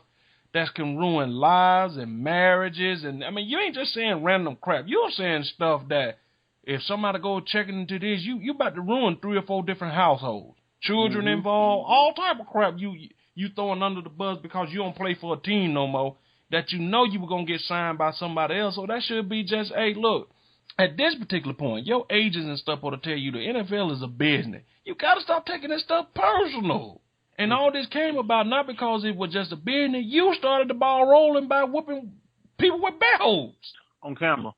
that can ruin lives and marriages. And, I mean, you ain't just saying random crap. You're saying stuff that if somebody go checking into this, you about to ruin 3 or 4 different households. Children involved, all type of crap you throwing under the bus because you don't play for a team no more, that you were going to get signed by somebody else. So that should be just, hey, look, at this particular point, your agents and stuff ought to tell you the NFL is a business. You got to stop taking this stuff personal. And all this came about not because it was just a business. You started the ball rolling by whooping people with bells. On camera.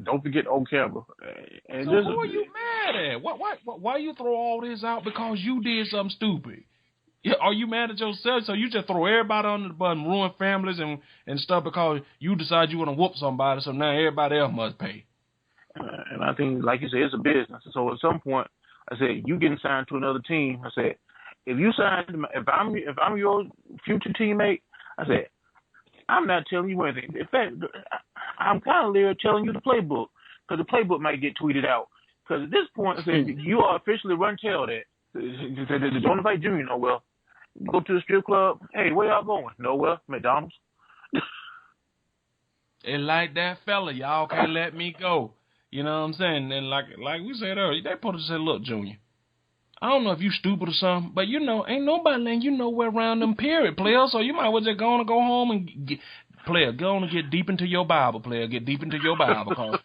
Don't forget on camera. And so who are you mad at? Why you throw all this out because you did something stupid? Are you mad at yourself? So you just throw everybody under the bus and ruin families and stuff because you decide you want to whoop somebody, so now everybody else must pay. And I think, like you said, it's a business. So at some point, I said, you getting signed to another team. I said, if I'm your future teammate, I said, I'm not telling you anything. In fact, I'm kind of there telling you the playbook, because the playbook might get tweeted out. Because at this point, I said, you are officially run tail that. Don't invite Junior nowhere. Go to the strip club. Hey, where y'all going? Nowhere. McDonald's. And like that fella, y'all can't let me go. You know what I'm saying? And like we said earlier, they supposed to say, look, Junior, I don't know if you stupid or something, but ain't nobody letting you nowhere around them, period, player. So you might as well just go home and go on and get deep into your Bible, player. Get deep into your Bible, cause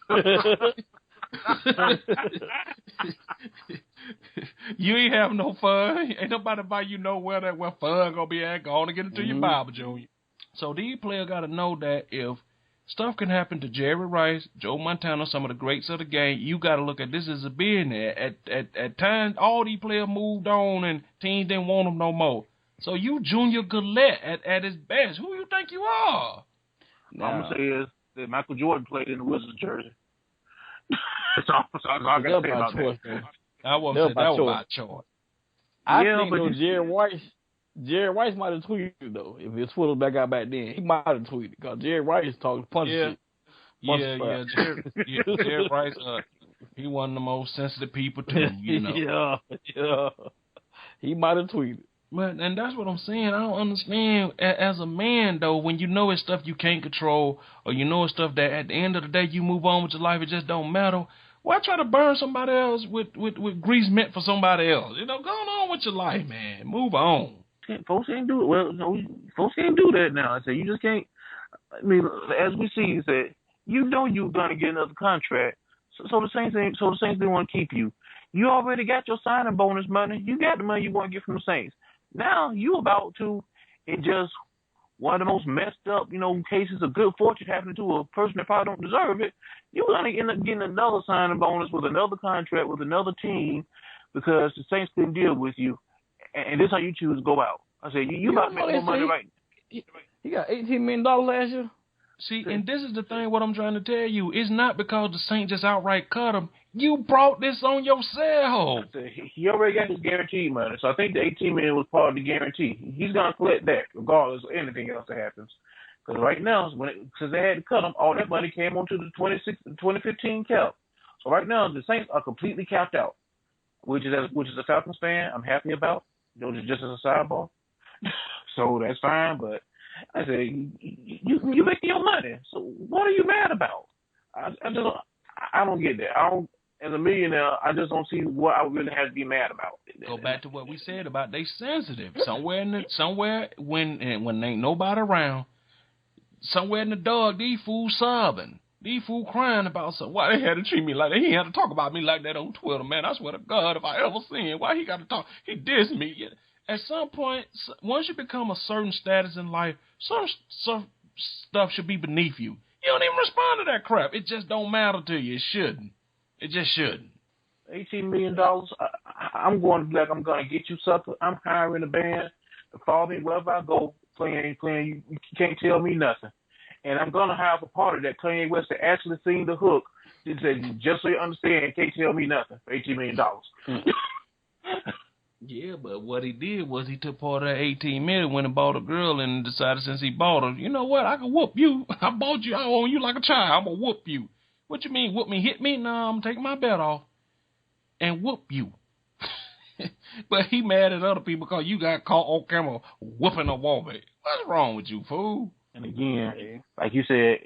you ain't having no fun. Ain't nobody invite you nowhere where fun gonna be at. Go on and get into your Bible, Junior. So these players gotta know that if stuff can happen to Jerry Rice, Joe Montana, some of the greats of the game, you gotta look at this as a business. At times, all these players moved on and teams didn't want them no more. So you Junior Gillette at his best. Who you think you are? All I'm gonna say is that Michael Jordan played in the Wizards jersey. That's all I gotta say about that. I won't say that was by choice. I think Jerry Rice might have tweeted, though. If his Twitter back out back then, he might have tweeted, because Jerry Rice talking punch shit. Jerry Rice, he one of the most sensitive people too, Yeah. He might have tweeted. And that's what I'm saying. I don't understand. As a man, though, when you know it's stuff you can't control, or you know it's stuff that at the end of the day you move on with your life, it just don't matter. Why try to burn somebody else with grease meant for somebody else? Go on with your life, man. Move on. Folks can't do it. Well, folks can't do that now. I said, you just can't. I mean, as we see, he said, you're gonna get another contract. So the Saints didn't want to keep you. You already got your signing bonus money. You got the money you want to get from the Saints. Now you about to just one of the most messed up, cases of good fortune happening to a person that probably don't deserve it, you're gonna end up getting another signing bonus with another contract with another team because the Saints couldn't deal with you, and this is how you choose to go out. I said, you about to make more money right. He got $18 million last year. See, and this is the thing, what I'm trying to tell you. It's not because the Saints just outright cut him. You brought this on yourself. He already got his guaranteed money, so I think the $18 million was part of the guarantee. He's going to collect that regardless of anything else that happens. Because right now, since they had to cut him, all that money came onto the 2015 cap. So right now, the Saints are completely capped out, which is a Falcons fan I'm happy about. Just as a sidebar. So that's fine, but I said, you making your money. So what are you mad about? I don't get that. As a millionaire, I just don't see what I really have to be mad about. Go back to what we said about they sensitive. Somewhere when ain't nobody around, somewhere in the dog, these fools sobbing. These fools crying about something. Why they had to treat me like that? He had to talk about me like that on Twitter, man. I swear to God, if I ever seen him, why he got to talk? He dissed me. At some point, once you become a certain status in life, some stuff should be beneath you. You don't even respond to that crap. It just don't matter to you. It shouldn't. It just shouldn't. $18 million. I'm going to be like, I'm going to get you, sucker. I'm hiring a band to follow me wherever I go. Playing. You can't tell me nothing. And I'm going to have a part of that Kanye West to actually sing the hook. He said, just so you understand, you can't tell me nothing for $18 million. Yeah, but what he did was he took part of that $18 million, went and bought a girl, and decided since he bought her, you know what, I can whoop you. I bought you. I own you like a child. I'm going to whoop you. What you mean, whoop me? Hit me? No, I'm taking my belt off and whoop you. But he mad at other people because you got caught on camera whooping a woman. What's wrong with you, fool? And again, like you said,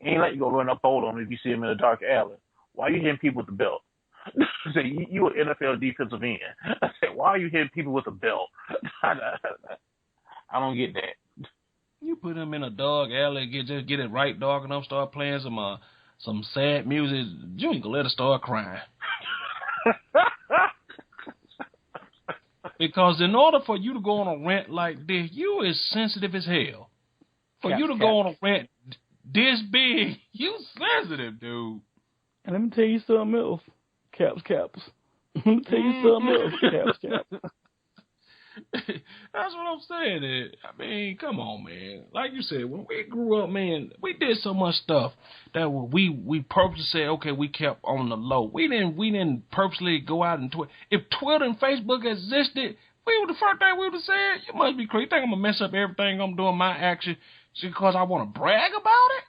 ain't like you go run up hold on him if you see him in a dark alley. Why are you hitting people with the belt? I said, you an NFL defensive end. I said, why are you hitting people with a belt? I don't get that. You put him in a dog alley, just get it right dark enough, start playing some sad music. You ain't gonna let her start crying. Because in order for you to go on a rant like this, you is sensitive as hell. For you to go on a rant this big, you sensitive, dude. And let me tell you something else. Caps. Let me tell you something else. Caps. That's what I'm saying. I mean, come on, man. Like you said, when we grew up, man, we did so much stuff that we purposely said, okay, we kept on the low. We didn't purposely go out and Twitter. If Twitter and Facebook existed, the first thing we would have said, you must be crazy. You think I'm gonna mess up everything I'm doing, my action, just because I want to brag about it?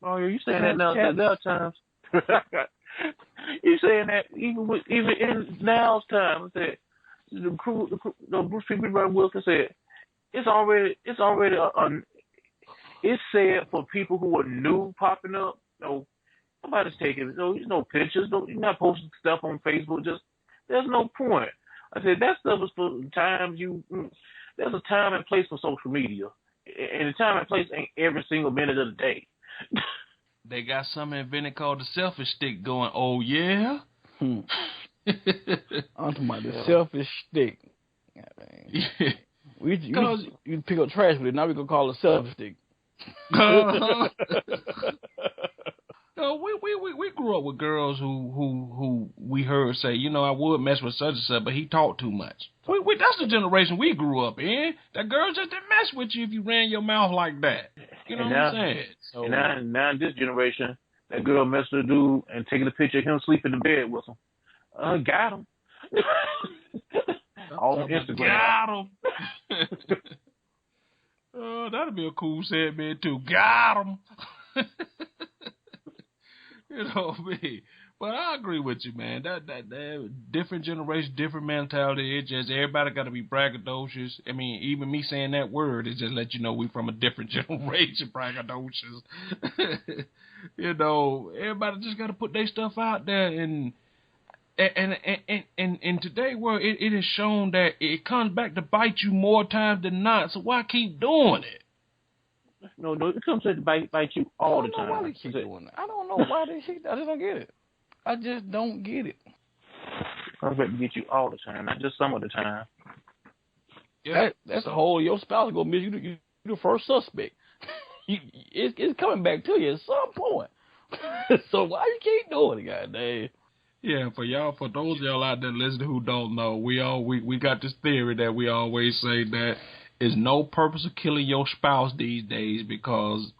Oh, you saying that now? There are times. You saying that even in now's time? That the Bruce P. Wilson said it's already it's said for people who are new popping up. No, nobody's taking no pictures. You're not posting stuff on Facebook. Just there's no point. I said that stuff is for times there's a time and place for social media, and the time and place ain't every single minute of the day. They got something invented called the selfie stick going, oh, yeah? I'm talking about the selfish stick. Yeah. You pick up trash with it. Now we gonna call it a selfie stick. No, we grew up with girls who we heard say, I would mess with such and such, but he talked too much. That's the generation we grew up in. That girl just didn't mess with you if you ran your mouth like that. You know what I'm saying? So, and now in this generation, that girl messed with a dude and taking a picture of him sleeping in bed with him. Got him. On Instagram. Got him. Oh, that'd be a cool segment too. Got him. You know me. But I agree with you, man. That different generation, different mentality. It just everybody got to be braggadocious. I mean, even me saying that word, it just let you know we from a different generation, braggadocious. Everybody just got to put their stuff out there, and in today's world, it is shown that it comes back to bite you more times than not. So why keep doing it? No, it comes to bite you all the time. Why they keep doing that? I don't know why they keep. I just don't get it. I just don't get it. It comes back to get you all the time, not just some of the time. Yeah, that's a whole. Your spouse gonna miss you. the first suspect. It's coming back to you at some point. So why you keep doing it, goddamn? Yeah, for those of y'all out there listening who don't know, we got this theory that we always say that is no purpose of killing your spouse these days because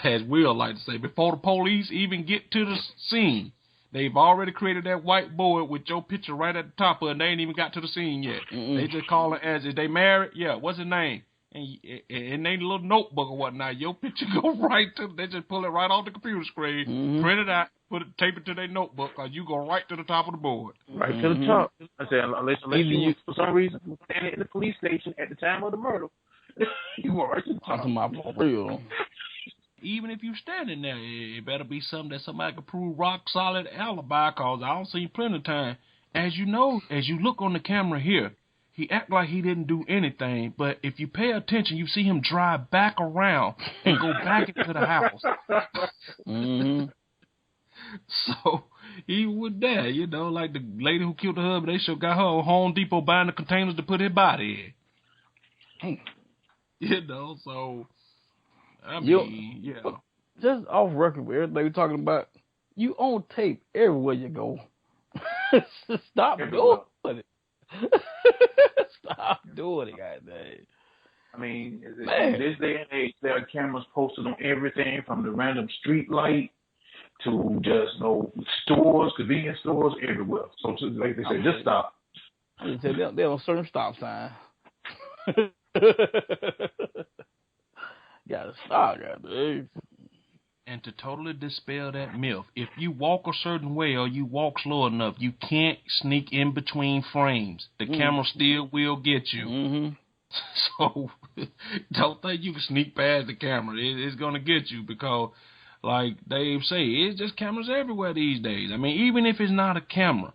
as we'll like to say, before the police even get to the scene, they've already created that whiteboard with your picture right at the top of it, and they ain't even got to the scene yet. They just call it as, is they married? Yeah, what's his name? And they little notebook or whatnot, your picture go right to, they just pull it right off the computer screen, print it out, tape it to their notebook, cause you go right to the top of the board. Right to the top. I said, unless you for some reason standing at the police station at the time of the murder, you were right to the top. Talking about for real. Even if you standing there, it better be something that somebody can prove rock solid alibi, cause I don't see plenty of time. As you know, as you look on the camera here, he act like he didn't do anything, but if you pay attention, you see him drive back around and go back into the house. So, even with that, you know, like the lady who killed her husband, they sure got her on Home Depot buying the containers to put his body in. You know, so, I mean, yeah. Just off record with everything we're talking about, you on tape everywhere you go. Stop doing it. Stop doing it, goddamn. I mean, in this day and age, there are cameras posted on everything from the random street light to just stores, convenience stores, everywhere. So, like they say, just stop. I just tell you, they're on certain stop sign. Gotta stop, goddamn. And to totally dispel that myth, if you walk a certain way or you walk slow enough, you can't sneak in between frames. The camera still will get you. So don't think you can sneak past the camera. It's going to get you because, like Dave say, it's just cameras everywhere these days. I mean, even if it's not a camera,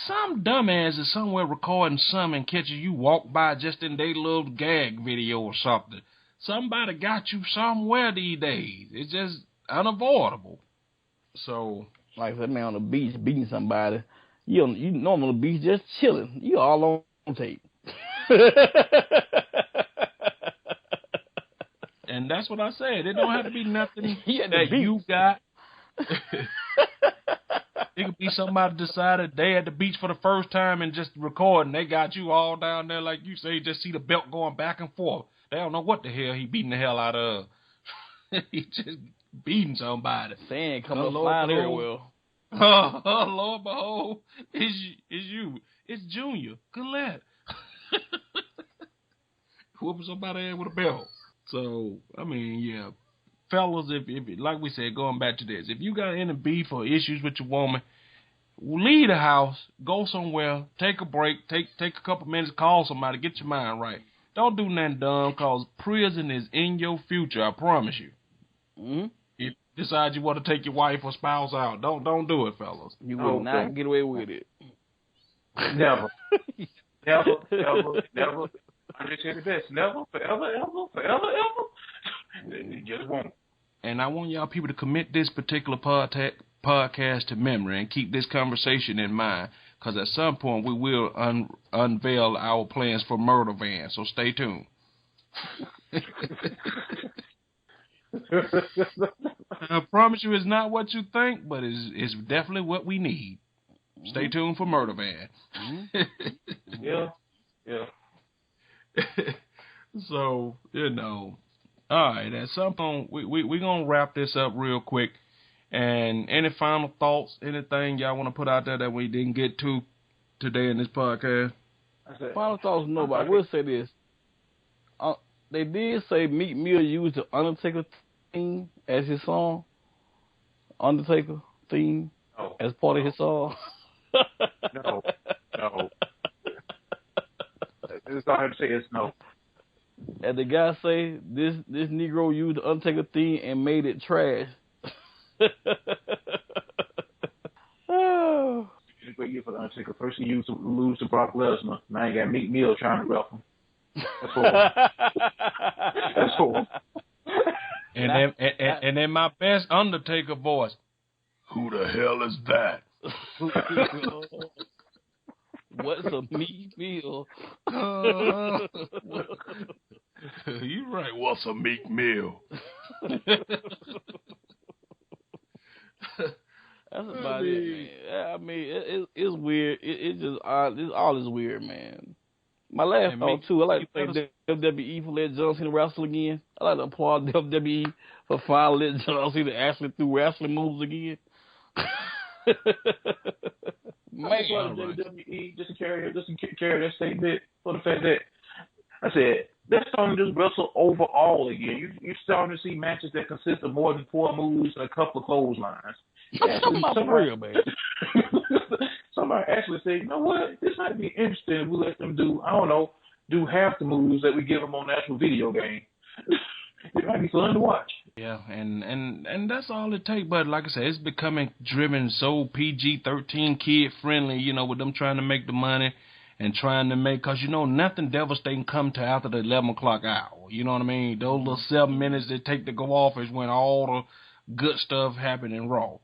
some dumbass is somewhere recording something and catches you walk by just in their little gag video or something. Somebody got you somewhere these days. It's just unavoidable. So, like that man on the beach beating somebody, you normal on the beach just chilling. You all on tape. And that's what I said. It don't have to be nothing that you got. It could be somebody decided they at the beach for the first time and just recording. They got you all down there, like you say, just see the belt going back and forth. They don't know what the hell he beating the hell out of. He just beating somebody. Sand coming up flying everywhere. Lord behold, it's you. It's Junior. Colette. Whooping somebody in with a belt. So, I mean, yeah. Fellas, if like we said, going back to this, if you got any beef or issues with your woman, leave the house, go somewhere, take a break, take a couple minutes, call somebody, get your mind right. Don't do nothing dumb, because prison is in your future, I promise you. If you decide you want to take your wife or spouse out, don't do it, fellas. You will not get away with it. Never. Never. I just say the best. Never, forever, It just won't. And I want y'all people to commit this particular podcast to memory and keep this conversation in mind, because at some point we will unveil our plans for Murder Van, so stay tuned. I promise you it's not what you think, but it's definitely what we need. Stay tuned for Murder Van. Yeah. So, all right, at some point, we're going to wrap this up real quick. And any final thoughts, anything y'all want to put out there that we didn't get to today in this podcast? Final thoughts, no, but I will say this. They did say Meek Mill used the Undertaker theme as his song. Undertaker theme as part of his song. No. That's all I have to say is no. And the guy say this Negro used the Undertaker theme and made it trash. It's a great year for the Undertaker. First he used to lose to Brock Lesnar. Now you got Meek Mill trying to rep him. That's horrible. And then my best Undertaker voice. Who the hell is that? What's a Meek Mill? You right. What's a meat meal? That's about it, man. Yeah, I mean, it's weird. It's just odd. It's all is weird, man. My last thought too. I like to thank WWE for letting John Cena wrestle again. I like to applaud WWE for finally letting John Cena actually do wrestling moves again. Man, WWE just to carry that statement for the fact that I said they're starting to just wrestle overall again. You're starting to see matches that consist of more than 4 moves and a couple of clotheslines. Real, man. Somebody actually said, you know what, this might be interesting if we let them do half the moves that we give them on the actual video game. It might be fun to watch. Yeah, and that's all it takes. But like I said, it's becoming driven so PG-13 kid friendly. You know, with them trying to make the money and trying to make, cause you know nothing devastating come to after the 11 o'clock hour. You know what I mean? Those little 7 minutes they take to go off is when all the good stuff happen in Raw.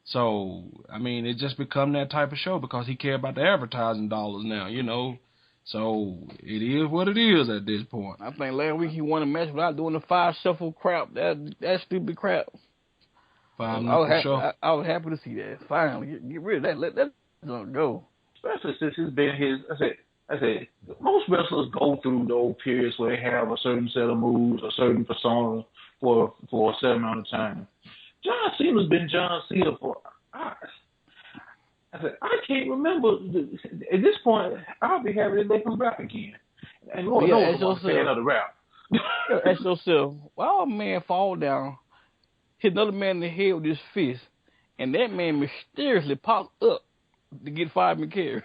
So I mean, it just become that type of show because he care about the advertising dollars now. You know. So it is what it is at this point. I think last week he won a match without doing the 5 shuffle crap. That stupid crap. I was happy to see that. Finally, get rid of that. Let that go. Especially since it's been his. I said most wrestlers go through those periods where they have a certain set of moves, a certain persona for a certain amount of time. John Cena's been John Cena for. I said, I can't remember. At this point, I'll be happy that they come back again. And Lord knows I'm a fan of the rap. Ask yourself, why a man fall down, hit another man in the head with his fist, and that man mysteriously pops up to get 5 McCary?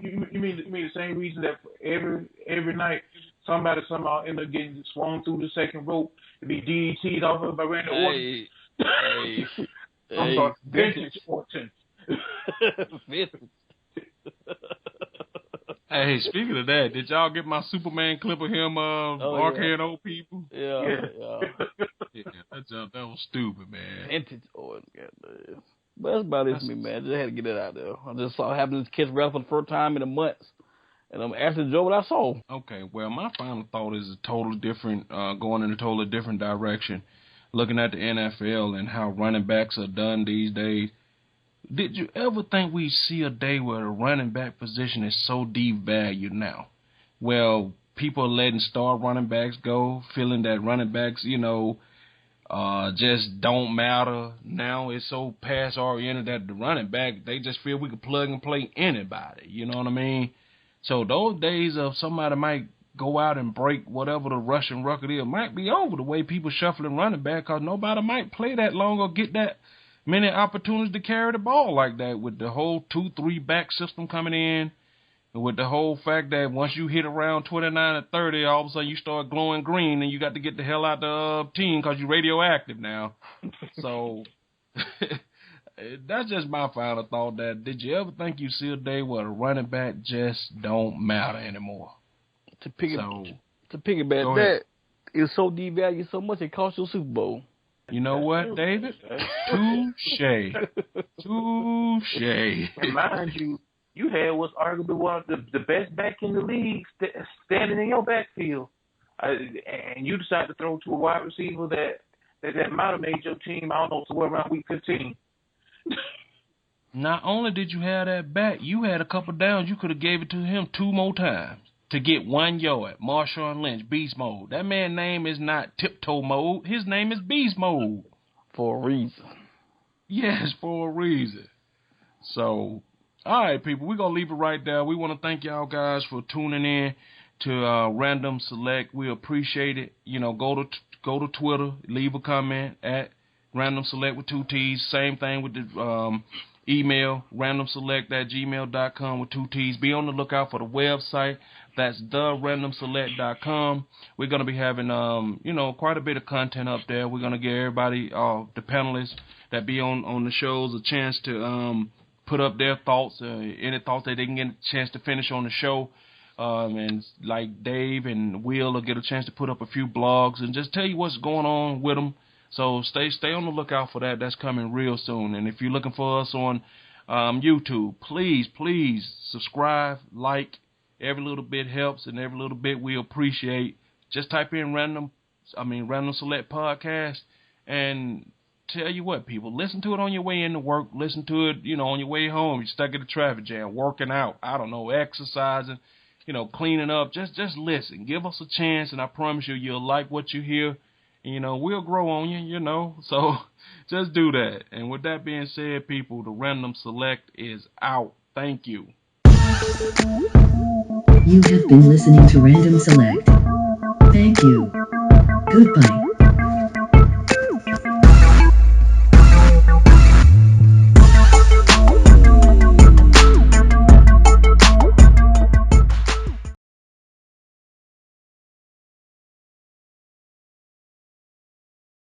You mean the same reason that every night somebody somehow end up getting swung through the second rope to be DDT'd off of by Randy Orton? I'm sorry, vintage Orton. Hey, speaking of that, did y'all get my Superman clip of him barking old people? Yeah. That was stupid, man. Vintage Orton, goddamn. But that's about it for me, man. I just had to get it out there. I just saw it happen to kids wrestle for the first time in a month. And I'm actually enjoying what I saw. Okay, well, my final thought is totally different, going in a totally different direction. Looking at the NFL and how running backs are done these days, did you ever think we see a day where the running back position is so devalued now? Well, people are letting star running backs go, feeling that running backs, just don't matter. Now it's so pass-oriented that the running back, they just feel we can plug and play anybody. You know what I mean? So those days of somebody might go out and break whatever the rushing record is might be over, the way people shuffling running back, because nobody might play that long or get that many opportunities to carry the ball like that with the whole 2-3 back system coming in, and with the whole fact that once you hit around 29 or 30, all of a sudden you start glowing green and you got to get the hell out the team because you're radioactive now. So that's just my final thought. That did you ever think you see a day where the running back just don't matter anymore? To piggyback that, it's so devalued so much it cost you a Super Bowl. You know what, David? Touche. Mind you, you had what's arguably one of the best back in the league standing in your backfield, and you decide to throw to a wide receiver that might have made your team, I don't know, somewhere around week 15. Not only did you have that back, you had a couple downs. You could have gave it to him 2 more times to get 1 yard. Marshawn Lynch, beast mode. That man's name is not tiptoe mode. His name is beast mode. For a reason. Yes, for a reason. So, all right, people, we're going to leave it right there. We want to thank y'all guys for tuning in to Random Select. We appreciate it. Go to Twitter, leave a comment at Random Select with 2 T's. Same thing with the email, randomselect@gmail.com with 2 T's. Be on the lookout for the website. That's therandomselect.com. We're going to be having, quite a bit of content up there. We're going to give everybody, the panelists that be on the shows, a chance to put up their thoughts, any thoughts that they can get a chance to finish on the show. And like Dave and Will get a chance to put up a few blogs and just tell you what's going on with them. So stay on the lookout for that. That's coming real soon. And if you're looking for us on YouTube, please subscribe, like, Every little bit helps, and every little bit we appreciate. Just type in Random Select Podcast, and tell you what, people, listen to it on your way into work. Listen to it, on your way home. You're stuck in the traffic jam, working out. I don't know, exercising. Cleaning up. Just listen. Give us a chance, and I promise you'll like what you hear. And, we'll grow on you. So just do that. And with that being said, people, the Random Select is out. Thank you. You have been listening to Random Select. Thank you. Goodbye.